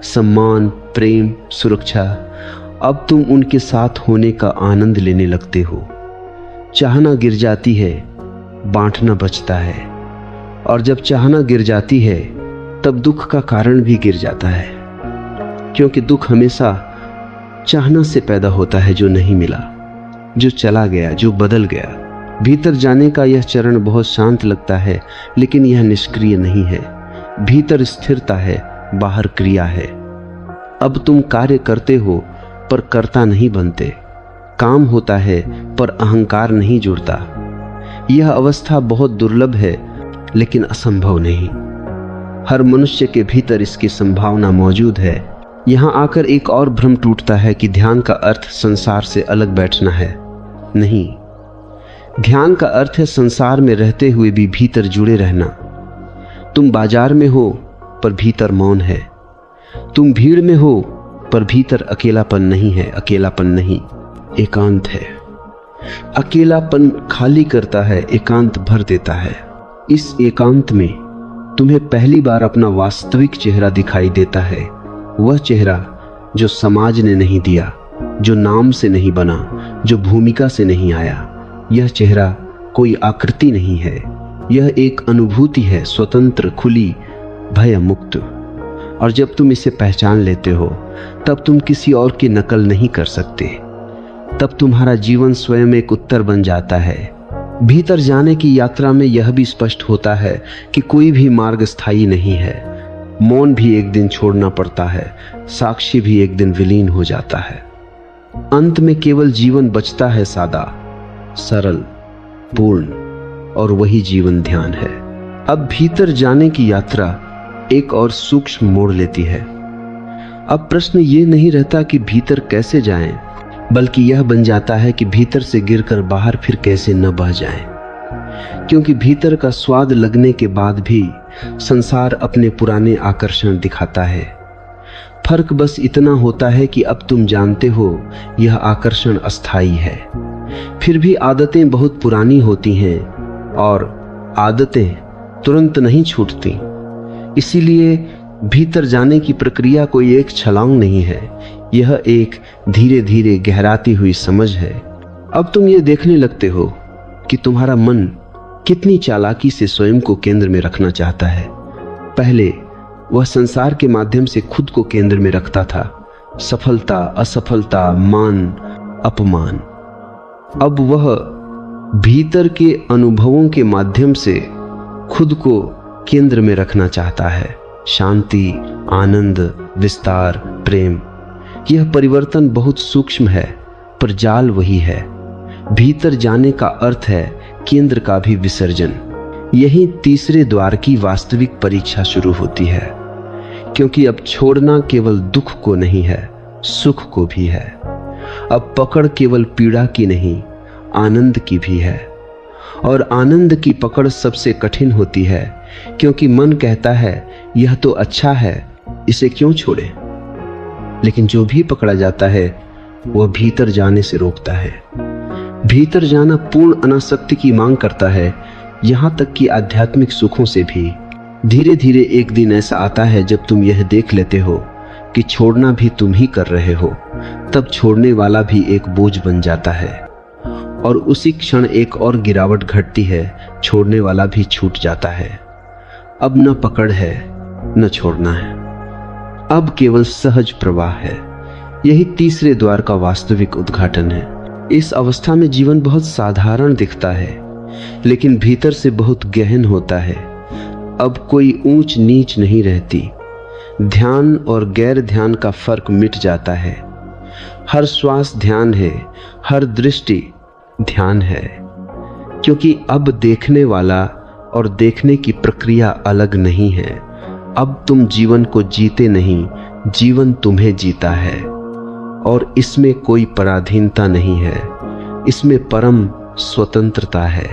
सम्मान, प्रेम, सुरक्षा। अब तुम उनके साथ होने का आनंद लेने लगते हो। चाहना गिर जाती है, बांटना बचता है, और जब चाहना गिर जाती है तब दुख का कारण भी गिर जाता है, क्योंकि दुख हमेशा चाहना से पैदा होता है, जो नहीं मिला, जो चला गया, जो बदल गया। भीतर जाने का यह चरण बहुत शांत लगता है, लेकिन यह निष्क्रिय नहीं है। भीतर स्थिरता है, बाहर क्रिया है। अब तुम कार्य करते हो पर कर्ता नहीं बनते। काम होता है पर अहंकार नहीं जुड़ता। यह अवस्था बहुत दुर्लभ है, लेकिन असंभव नहीं। हर मनुष्य के भीतर इसकी संभावना मौजूद है। यहाँ आकर एक और भ्रम टूटता है कि ध्यान का अर्थ संसार से अलग बैठना है। नहीं, ध्यान का अर्थ है संसार में रहते हुए भी भीतर जुड़े रहना। तुम बाजार में हो पर भीतर मौन है। तुम भीड़ में हो पर भीतर अकेलापन नहीं है। अकेलापन नहीं, एकांत है। अकेलापन खाली करता है, एकांत भर देता है। इस एकांत में तुम्हें पहली बार अपना वास्तविक चेहरा दिखाई देता है। वह चेहरा जो समाज ने नहीं दिया, जो नाम से नहीं बना, जो भूमिका से नहीं आया। यह चेहरा कोई आकृति नहीं है, यह एक अनुभूति है, स्वतंत्र, खुली, भय मुक्त। और जब तुम इसे पहचान लेते हो तब तुम किसी और की नकल नहीं कर सकते। तब तुम्हारा जीवन स्वयं एक उत्तर बन जाता है। भीतर जाने की यात्रा में यह भी स्पष्ट होता है कि कोई भी मार्ग स्थायी नहीं है। मौन भी एक दिन छोड़ना पड़ता है, साक्षी भी एक दिन विलीन हो जाता है। अंत में केवल जीवन बचता है, सादा, सरल, पूर्ण, और वही जीवन ध्यान है। अब भीतर जाने की यात्रा एक और सूक्ष्म मोड़ लेती है। अब प्रश्न ये नहीं रहता कि भीतर कैसे जाएं, बल्कि यह बन जाता है कि भीतर से गिरकर बाहर फिर कैसे न बह जाएं। क्योंकि भीतर का स्वाद लगने के बाद भी संसार अपने पुराने आकर्षण दिखाता है। फर्क बस इतना होता है कि अब तुम जानते हो यह आकर्षण अस्थायी है। फिर भी आदतें बहुत पुरानी होती हैं और आदतें तुरंत नहीं छूटती। इसीलिए भीतर जाने की प्रक्रिया कोई एक छलांग नहीं है, यह एक धीरे धीरे गहराती हुई समझ है। अब तुम ये देखने लगते हो कि तुम्हारा मन कितनी चालाकी से स्वयं को केंद्र में रखना चाहता है। पहले वह संसार के माध्यम से खुद को केंद्र में रखता था, सफलता, असफलता, मान, अपमान। अब वह भीतर के अनुभवों के माध्यम से खुद को केंद्र में रखना चाहता है। शांति, आनंद, विस्तार, प्रेम। यह परिवर्तन बहुत सूक्ष्म है, पर जाल वही है। भीतर जाने का अर्थ है केंद्र का भी विसर्जन। यही तीसरे द्वार की वास्तविक परीक्षा शुरू होती है, क्योंकि अब छोड़ना केवल दुख को नहीं है, सुख को भी है। अब पकड़ केवल पीड़ा की नहीं, आनंद की भी है। और आनंद की पकड़ सबसे कठिन होती है, क्योंकि मन कहता है यह तो अच्छा है, इसे क्यों छोड़े। लेकिन जो भी पकड़ा जाता है वह भीतर जाने से रोकता है। भीतर जाना पूर्ण अनासक्ति की मांग करता है, यहां तक कि आध्यात्मिक सुखों से भी। धीरे धीरे एक दिन ऐसा आता है जब तुम यह देख लेते हो कि छोड़ना भी तुम ही कर रहे हो, तब छोड़ने वाला भी एक बोझ बन जाता है। और उसी क्षण एक और गिरावट घटती है, छोड़ने वाला भी छूट जाता है। अब न पकड़ है न छोड़ना है, अब केवल सहज प्रवाह है। यही तीसरे द्वार का वास्तविक उद्घाटन है। इस अवस्था में जीवन बहुत साधारण दिखता है, लेकिन भीतर से बहुत गहन होता है। अब कोई ऊंच नीच नहीं रहती। ध्यान और गैर ध्यान का फर्क मिट जाता है। हर श्वास ध्यान है, हर दृष्टि ध्यान है, क्योंकि अब देखने वाला और देखने की प्रक्रिया अलग नहीं है। अब तुम जीवन को जीते नहीं, जीवन तुम्हें जीता है। और इसमें कोई पराधीनता नहीं है, इसमें परम स्वतंत्रता है।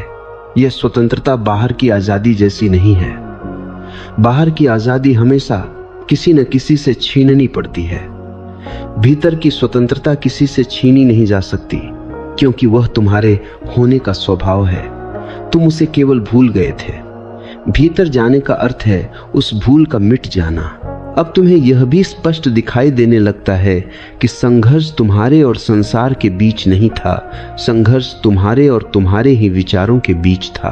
यह स्वतंत्रता बाहर की आजादी जैसी नहीं है। बाहर की आजादी हमेशा किसी न किसी से छीननी पड़ती है। भीतर की स्वतंत्रता किसी से छीनी नहीं जा सकती, क्योंकि वह तुम्हारे होने का स्वभाव है। तुम उसे केवल भूल गए थे। भीतर जाने का अर्थ है उस भूल का मिट जाना। अब तुम्हें यह भी स्पष्ट दिखाई देने लगता है कि संघर्ष तुम्हारे और संसार के बीच नहीं था, संघर्ष तुम्हारे और तुम्हारे ही विचारों के बीच था।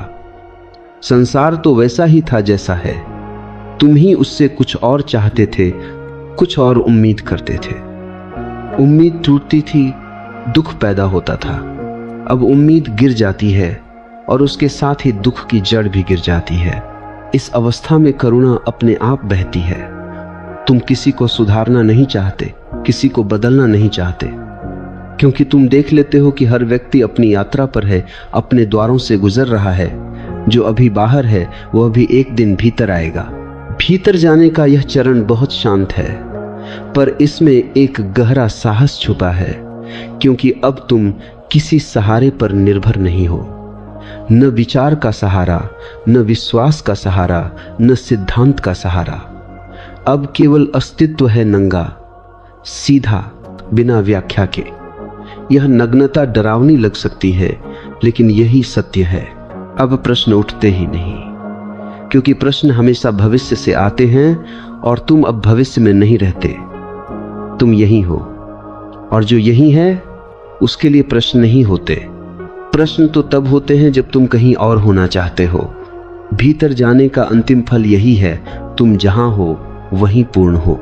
संसार तो वैसा ही था जैसा है, तुम ही उससे कुछ और चाहते थे, कुछ और उम्मीद करते थे। उम्मीद टूटती थी, दुख पैदा होता था। अब उम्मीद गिर जाती है और उसके साथ ही दुख की जड़ भी गिर जाती है। इस अवस्था में करुणा अपने आप बहती है। तुम किसी को सुधारना नहीं चाहते, किसी को बदलना नहीं चाहते, क्योंकि तुम देख लेते हो कि हर व्यक्ति अपनी यात्रा पर है, अपने द्वारों से गुजर रहा है। जो अभी बाहर है वह भी एक दिन भीतर आएगा। भीतर जाने का यह चरण बहुत शांत है, पर इसमें एक गहरा साहस छुपा है, क्योंकि अब तुम किसी सहारे पर निर्भर नहीं हो। न विचार का सहारा, न विश्वास का सहारा, न सिद्धांत का सहारा। अब केवल अस्तित्व है, नंगा, सीधा, बिना व्याख्या के। यह नग्नता डरावनी लग सकती है, लेकिन यही सत्य है। अब प्रश्न उठते ही नहीं, क्योंकि प्रश्न हमेशा भविष्य से आते हैं और तुम अब भविष्य में नहीं रहते, तुम यही हो। और जो यही है उसके लिए प्रश्न नहीं होते। प्रश्न तो तब होते हैं जब तुम कहीं और होना चाहते हो। भीतर जाने का अंतिम फल यही है, तुम जहां हो वहीं पूर्ण हो।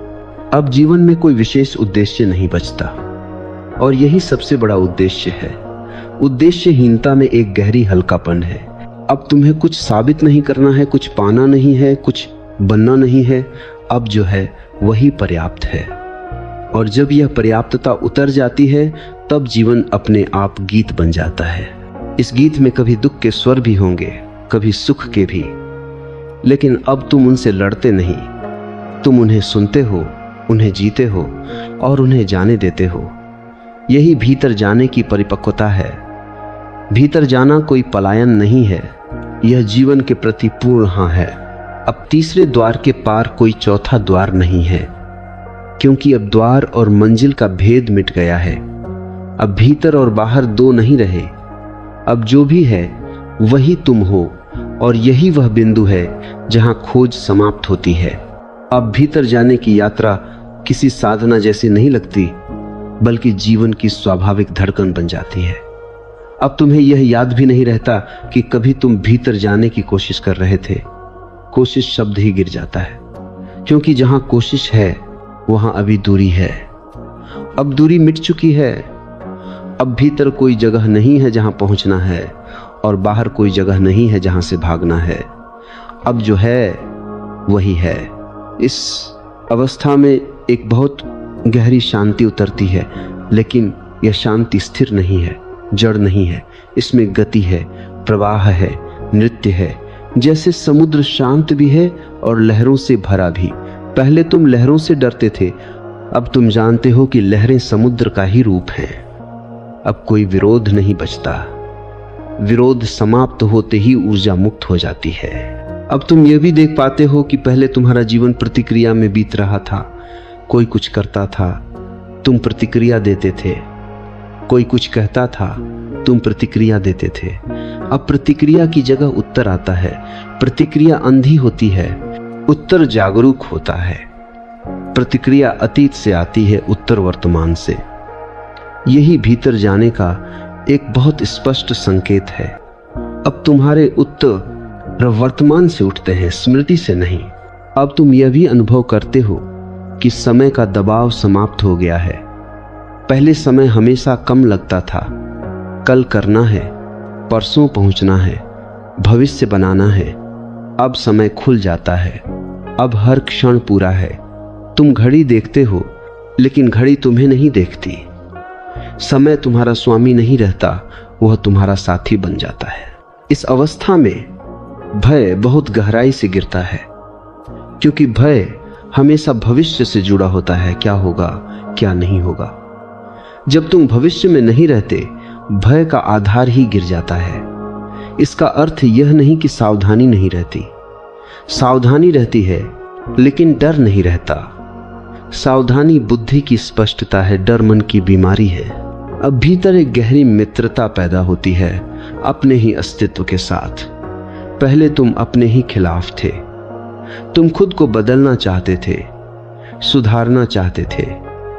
अब जीवन में कोई विशेष उद्देश्य नहीं बचता, और यही सबसे बड़ा उद्देश्य है। उद्देश्यहीनता में एक गहरी हल्कापन है। अब तुम्हें कुछ साबित नहीं करना है, कुछ पाना नहीं है, कुछ बनना नहीं है। अब जो है वही पर्याप्त है। और जब यह पर्याप्तता उतर जाती है, तब जीवन अपने आप गीत बन जाता है। इस गीत में कभी दुख के स्वर भी होंगे, कभी सुख के भी। लेकिन अब तुम उनसे लड़ते नहीं, तुम उन्हें सुनते हो, उन्हें जीते हो और उन्हें जाने देते हो। यही भीतर जाने की परिपक्वता है। भीतर जाना कोई पलायन नहीं है, यह जीवन के प्रति पूर्ण हाँ है। अब तीसरे द्वार के पार कोई चौथा द्वार नहीं है, क्योंकि अब द्वार और मंजिल का भेद मिट गया है। अब भीतर और बाहर दो नहीं रहे, अब जो भी है वही तुम हो, और यही वह बिंदु है जहां खोज समाप्त होती है। अब भीतर जाने की यात्रा किसी साधना जैसी नहीं लगती, बल्कि जीवन की स्वाभाविक धड़कन बन जाती है। अब तुम्हें यह याद भी नहीं रहता कि कभी तुम भीतर जाने की कोशिश कर रहे थे। कोशिश शब्द ही गिर जाता है, क्योंकि जहां कोशिश है वहां अभी दूरी है। अब दूरी मिट चुकी है। अब भीतर कोई जगह नहीं है जहां पहुंचना है, और बाहर कोई जगह नहीं है जहां से भागना है। अब जो है वही है। इस अवस्था में एक बहुत गहरी शांति उतरती है, लेकिन यह शांति स्थिर नहीं है, जड़ नहीं है। इसमें गति है, प्रवाह है, नृत्य है। जैसे समुद्र शांत भी है और लहरों से भरा भी। पहले तुम लहरों से डरते थे, अब तुम जानते हो कि लहरें समुद्र का ही रूप हैं। अब कोई विरोध नहीं बचता। विरोध समाप्त होते ही ऊर्जा मुक्त हो जाती है। अब तुम यह भी देख पाते हो कि पहले तुम्हारा जीवन प्रतिक्रिया में बीत रहा था। कोई कुछ करता था, तुम प्रतिक्रिया देते थे। कोई कुछ कहता था, तुम प्रतिक्रिया देते थे। अब प्रतिक्रिया की जगह उत्तर आता है। प्रतिक्रिया अंधी होती है, उत्तर जागरूक होता है। प्रतिक्रिया अतीत से आती है, उत्तर वर्तमान से। यही भीतर जाने का एक बहुत स्पष्ट संकेत है। अब तुम्हारे उत्तर वर्तमान से उठते हैं, स्मृति से नहीं। अब तुम यह भी अनुभव करते हो कि समय का दबाव समाप्त हो गया है। पहले समय हमेशा कम लगता था। कल करना है, परसों पहुंचना है, भविष्य बनाना है। अब समय खुल जाता है। अब हर क्षण पूरा है। तुम घड़ी देखते हो, लेकिन घड़ी तुम्हें नहीं देखती। समय तुम्हारा स्वामी नहीं रहता, वह तुम्हारा साथी बन जाता है। इस अवस्था में भय बहुत गहराई से गिरता है, क्योंकि भय हमेशा भविष्य से जुड़ा होता है। क्या होगा, क्या नहीं होगा। जब तुम भविष्य में नहीं रहते, भय का आधार ही गिर जाता है। इसका अर्थ यह नहीं कि सावधानी नहीं रहती। सावधानी रहती है, लेकिन डर नहीं रहता। सावधानी बुद्धि की स्पष्टता है, डर मन की बीमारी है। अब भीतर एक गहरी मित्रता पैदा होती है अपने ही अस्तित्व के साथ। पहले तुम अपने ही खिलाफ थे। तुम खुद को बदलना चाहते थे, सुधारना चाहते थे,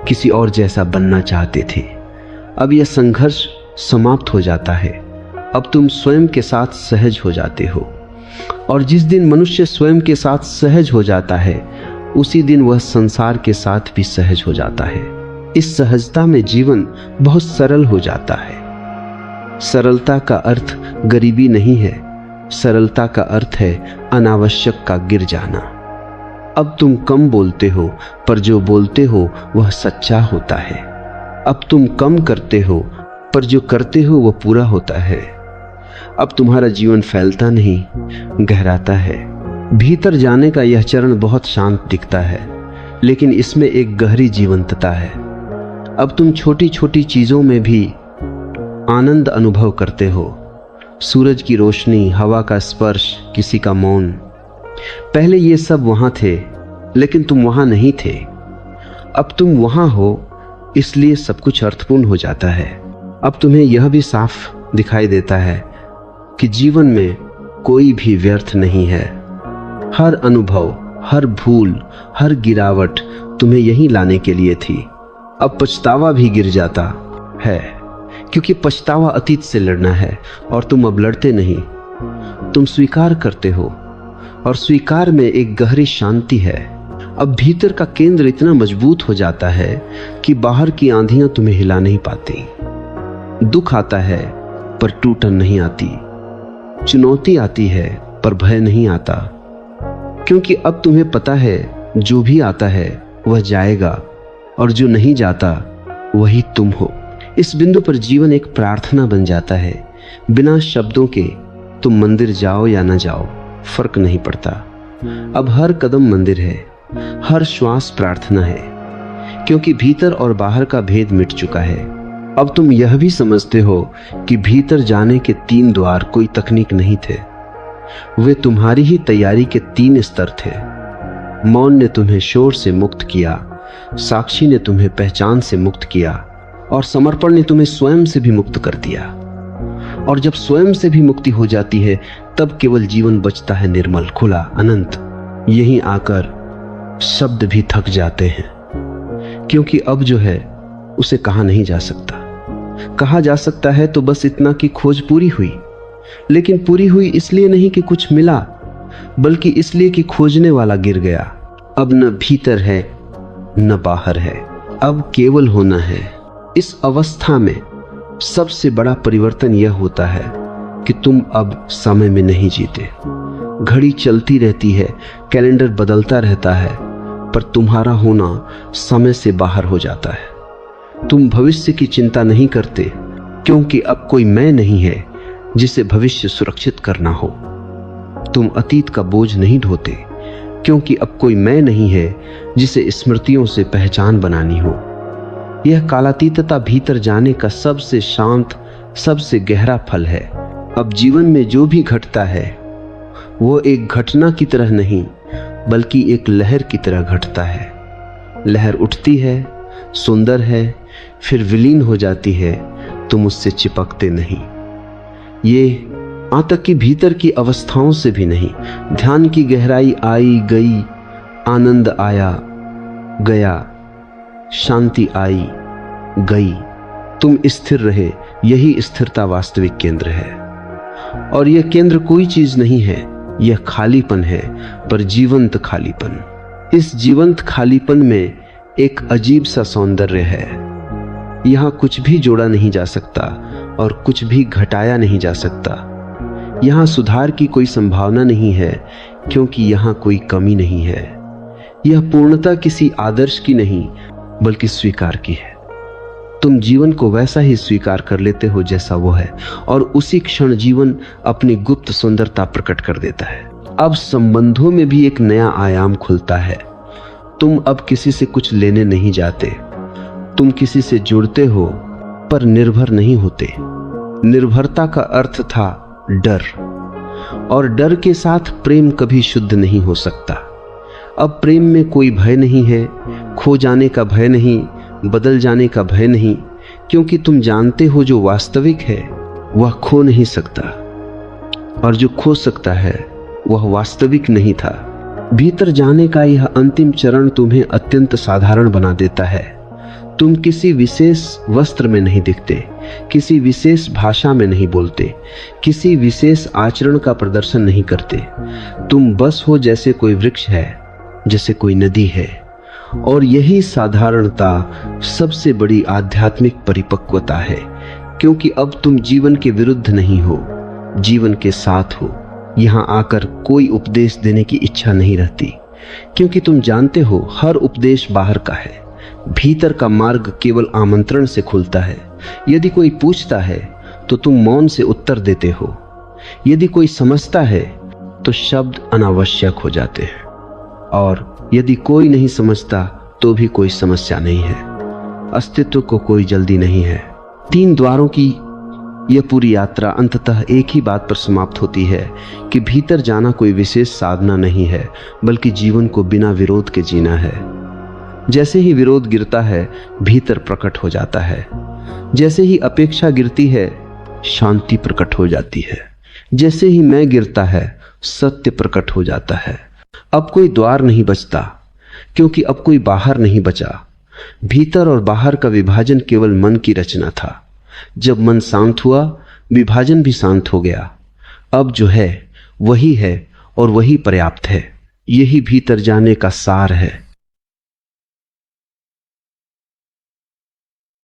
किसी और जैसा बनना चाहते थे। अब यह संघर्ष समाप्त हो जाता है। अब तुम स्वयं के साथ सहज हो जाते हो, और जिस दिन मनुष्य स्वयं के साथ सहज हो जाता है, उसी दिन वह संसार के साथ भी सहज हो जाता है। इस सहजता में जीवन बहुत सरल हो जाता है। सरलता का अर्थ गरीबी नहीं है, सरलता का अर्थ है अनावश्यक का गिर जाना। अब तुम कम बोलते हो, पर जो बोलते हो वह सच्चा होता है। अब तुम कम करते हो, पर जो करते हो वह पूरा होता है। अब तुम्हारा जीवन फैलता नहीं, गहराता है। भीतर जाने का यह चरण बहुत शांत दिखता है, लेकिन इसमें एक गहरी जीवंतता है। अब तुम छोटी छोटी चीजों में भी आनंद अनुभव करते हो। सूरज की रोशनी, हवा का स्पर्श, किसी का मौन। पहले ये सब वहां थे, लेकिन तुम वहां नहीं थे। अब तुम वहां हो, इसलिए सब कुछ अर्थपूर्ण हो जाता है। अब तुम्हें यह भी साफ दिखाई देता है कि जीवन में कोई भी व्यर्थ नहीं है। हर अनुभव, हर भूल, हर गिरावट तुम्हें यहीं लाने के लिए थी। अब पछतावा भी गिर जाता है, क्योंकि पछतावा अतीत से लड़ना है, और तुम अब लड़ते नहीं। तुम स्वीकार करते हो, और स्वीकार में एक गहरी शांति है। अब भीतर का केंद्र इतना मजबूत हो जाता है कि बाहर की आंधियां तुम्हें हिला नहीं पाती। दुख आता है पर टूटन नहीं आती। चुनौती आती है पर भय नहीं आता, क्योंकि अब तुम्हें पता है जो भी आता है वह जाएगा, और जो नहीं जाता वही तुम हो। इस बिंदु पर जीवन एक प्रार्थना बन जाता है। बिना शब्दों के तुम मंदिर जाओ या ना जाओ, फर्क नहीं पड़ता। अब हर कदम मंदिर है, हर श्वास प्रार्थना है, क्योंकि भीतर और बाहर का भेद मिट चुका है। अब तुम यह भी समझते हो कि भीतर जाने के 3 द्वार कोई तकनीक नहीं थे, वे तुम्हारी ही तैयारी के 3 स्तर थे। मौन ने तुम्हें शोर से मुक्त किया, साक्षी ने तुम्हें पहचान से मुक्त किया, और समर्पण ने तुम्हें स्वयं से भी मुक्त कर दिया। और जब स्वयं से भी मुक्ति हो जाती है, तब केवल जीवन बचता है निर्मल, खुला, अनंत। यहीं आकर शब्द भी थक जाते हैं, क्योंकि अब जो है उसे कहा नहीं जा सकता। कहा जा सकता है तो बस इतना कि खोज पूरी हुई, लेकिन पूरी हुई इसलिए नहीं कि कुछ मिला, बल्कि इसलिए कि खोजने वाला गिर गया। अब न भीतर है न बाहर है, अब केवल होना है। इस अवस्था में सबसे बड़ा परिवर्तन यह होता है कि तुम अब समय में नहीं जीते। घड़ी चलती रहती है, कैलेंडर बदलता रहता है, पर तुम्हारा होना समय से बाहर हो जाता है। तुम भविष्य की चिंता नहीं करते, क्योंकि अब कोई मैं नहीं है जिसे भविष्य सुरक्षित करना हो। तुम अतीत का बोझ नहीं ढोते, क्योंकि अब कोई मैं नहीं है जिसे स्मृतियों से पहचान बनानी हो। यह कालातीतता भीतर जाने का सबसे शांत, सबसे गहरा फल है। अब जीवन में जो भी घटता है वो एक घटना की तरह नहीं, बल्कि एक लहर की तरह घटता है। लहर उठती है, सुंदर है, फिर विलीन हो जाती है, तुम उससे चिपकते नहीं। ये तक कि भीतर की अवस्थाओं से भी नहीं। ध्यान की गहराई आई गई, आनंद आया गया, शांति आई गई, तुम स्थिर रहे। यही स्थिरता वास्तविक केंद्र है। और यह केंद्र कोई चीज नहीं है, यह खालीपन है, पर जीवंत खालीपन। इस जीवंत खालीपन में एक अजीब सा सौंदर्य है। यहां कुछ भी जोड़ा नहीं जा सकता और कुछ भी घटाया नहीं जा सकता। यहां सुधार की कोई संभावना नहीं है, क्योंकि यहां कोई कमी नहीं है। यह पूर्णता किसी आदर्श की नहीं, बल्कि स्वीकार की है। तुम जीवन को वैसा ही स्वीकार कर लेते हो जैसा वो है, और उसी क्षण जीवन अपनी गुप्त सुंदरता प्रकट कर देता है। अब संबंधों में भी एक नया आयाम खुलता है। तुम अब किसी से कुछ लेने नहीं जाते, तुम किसी से जुड़ते हो पर निर्भर नहीं होते। निर्भरता का अर्थ था डर, और डर के साथ प्रेम कभी शुद्ध नहीं हो सकता। अब प्रेम में कोई भय नहीं है, खो जाने का भय नहीं, बदल जाने का भय नहीं, क्योंकि तुम जानते हो जो वास्तविक है वह खो नहीं सकता, और जो खो सकता है वह वास्तविक नहीं था। भीतर जाने का यह अंतिम चरण तुम्हें अत्यंत साधारण बना देता है। तुम किसी विशेष वस्त्र में नहीं दिखते, किसी विशेष भाषा में नहीं बोलते, किसी विशेष आचरण का प्रदर्शन नहीं करते। तुम बस हो जैसे कोई वृक्ष है, जैसे कोई नदी है। और यही साधारणता सबसे बड़ी आध्यात्मिक परिपक्वता है, क्योंकि अब तुम जीवन के विरुद्ध नहीं हो, जीवन के साथ हो। यहां आकर कोई उपदेश देने की इच्छा नहीं रहती, क्योंकि तुम जानते हो हर उपदेश बाहर का है। भीतर का मार्ग केवल आमंत्रण से खुलता है। यदि कोई पूछता है तो तुम मौन से उत्तर देते हो। यदि कोई समझता है तो शब्द अनावश्यक हो जाते हैं, और यदि कोई नहीं समझता तो भी कोई समस्या नहीं है। अस्तित्व को कोई जल्दी नहीं है। 3 द्वारों की यह पूरी यात्रा अंततः एक ही बात पर समाप्त होती है कि भीतर जाना कोई विशेष साधना नहीं है, बल्कि जीवन को बिना विरोध के जीना है। जैसे ही विरोध गिरता है, भीतर प्रकट हो जाता है। जैसे ही अपेक्षा गिरती है, शांति प्रकट हो जाती है। जैसे ही मैं गिरता है, सत्य प्रकट हो जाता है। अब कोई द्वार नहीं बचता, क्योंकि अब कोई बाहर नहीं बचा। भीतर और बाहर का विभाजन केवल मन की रचना था। जब मन शांत हुआ, विभाजन भी शांत हो गया। अब जो है वही है, और वही पर्याप्त है। यही भीतर जाने का सार है।